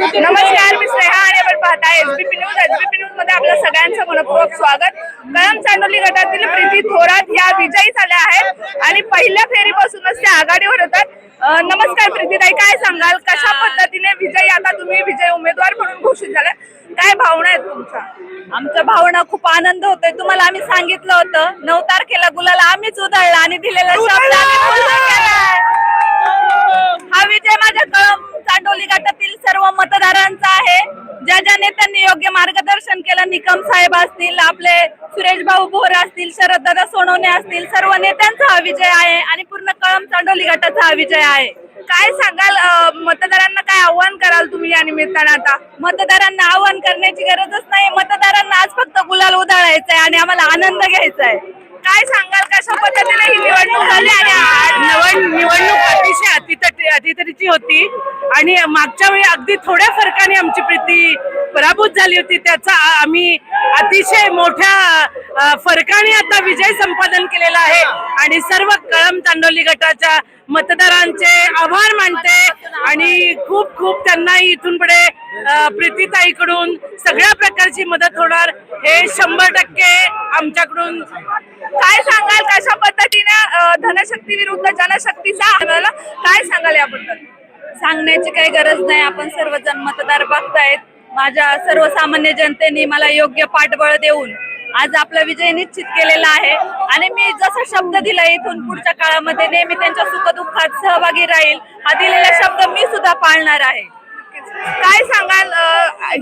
नमस्कार, मी स्नेहा आणि आपण पाहताय एसबीपी न्यूज. एसबीपी न्यूज मध्ये आपल्या सगळ्यांचं मनपूर्वक स्वागत. कळंब चांडोली गटातील प्रीती थोरात या विजयी झाल्या आहेत आणि पहिल्या फेरीपासूनच त्या आघाडीवर होतात. नमस्कार प्रीतीताई, काय सांगाल, कशा पद्धतीने विजयी, आता तुम्ही विजयी उमेदवार म्हणून घोषित झाला, काय भावना आहेत तुमच्या? आमच्या भावना खूप आनंद होतोय. तुम्हाला आम्ही सांगितलं होतं 9 तारखेला गुलाला आम्हीच उधळला आणि दिलेला शब्द आम्ही पूर्ण केलाय. हा विजय माझ्या कळंब चांडोली गटातील सर्व मतदारांचा आहे. ज्या ज्या नेत्यांनी योग्य मार्गदर्शन केलं, निकम साहेब असतील, आपले सुरेश भाऊ भोर असतील, शरददादा सोनवणे असतील, सर्व नेत्यांचा हा विजय आहे आणि पूर्ण कळंब चांडोली गटाचा हा विजय आहे. काय सांगाल, मतदारांना काय आव्हान कराल तुम्ही या निमित्तानं? आता मतदारांना आव्हान करण्याची गरजच नाही. मतदारांना आज फक्त गुलाल उधळायचा आहे आणि आम्हाला आनंद घ्यायचा आहे. काय सांगाल, कशा पद्धतीने ही निवडणूक झाली? आणि निवडणूक अतिशय अतितरीची होती आणि मागच्या वेळी अगदी थोड्या फरकाने आमची प्रीती पराभूत झाली होती. त्याचा आम्ही अतिशय मोठ्या फरकाने आता विजय संपादन केलेला आहे आणि सर्व कळंब चांडोली गटाच्या मतदारांचे आभार मानते आणि खूप खूप त्यांना इथून पुढे प्रीतीताईकडून सगळ्या प्रकारची मदत होणार हे 100% आमच्याकडून. काय सांगाल, कशा पद्धतीने धनशक्ती विरुद्ध जनशक्तीचा काय सांगाल याबद्दल? सांगण्याची काही गरज नाही. आपण सर्वजण मतदार बघतायत. माझ्या सर्वसामान्य जनतेने मला योग्य पाठबळ देऊन आज आपला विजय निश्चित केलेला आहे आणि मी जसा शब्द दिला इथून पुढच्या काळामध्ये नेहमी त्यांच्या सुखदुःखात सहभागी राहील. हा दिलेला शब्द मी सुद्धा पाळणार आहे. काय सांगाल,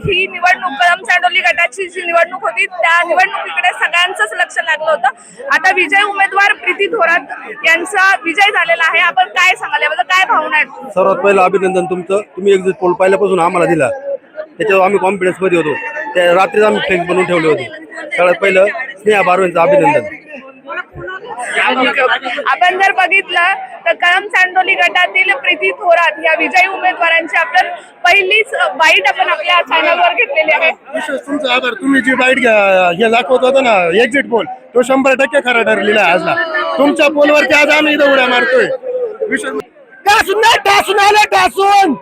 ही निवडणूक कळंब चांडोली गटाची जी निवडणूक होती त्या निवडणुकीकडे सगळ्यांचंच लक्ष लागलं होतं. आता विजय उमेदवार प्रीती थोरात यांचा विजय झालेला आहे. आपण काय सांगाल याबद्दल, काय भावना आहेत? सर्वात पहिलं अभिनंदन तुमचं. तुम्ही एक्झिट पोल पहिल्यापासून आम्हाला दिला, त्याच्यावर आम्ही कॉन्फिडन्स मध्ये होतो. त्या रात्रीच आम्ही फ्लेक्स बनवून ठेवले होते. सगळ्यात पहिलं स्नेहा बारवेंचं अभिनंदन. आपण जर बघितलं तर कळंब चांडोली गटातील प्रीती थोरात या विजयी उमेदवारांची आपण पहिलीच बाईट आपण आपल्या चॅनलवर घेतलेली आहे. विशेष तुमचा आभार. तुम्ही जी बाईट हे दाखवत होता ना एक्झिट पोल, तो 100% खरा ठरलेला आहे. आजला तुमच्या पोलवरती आज आम्ही इथं उड्या मारतोय. विशेष टासून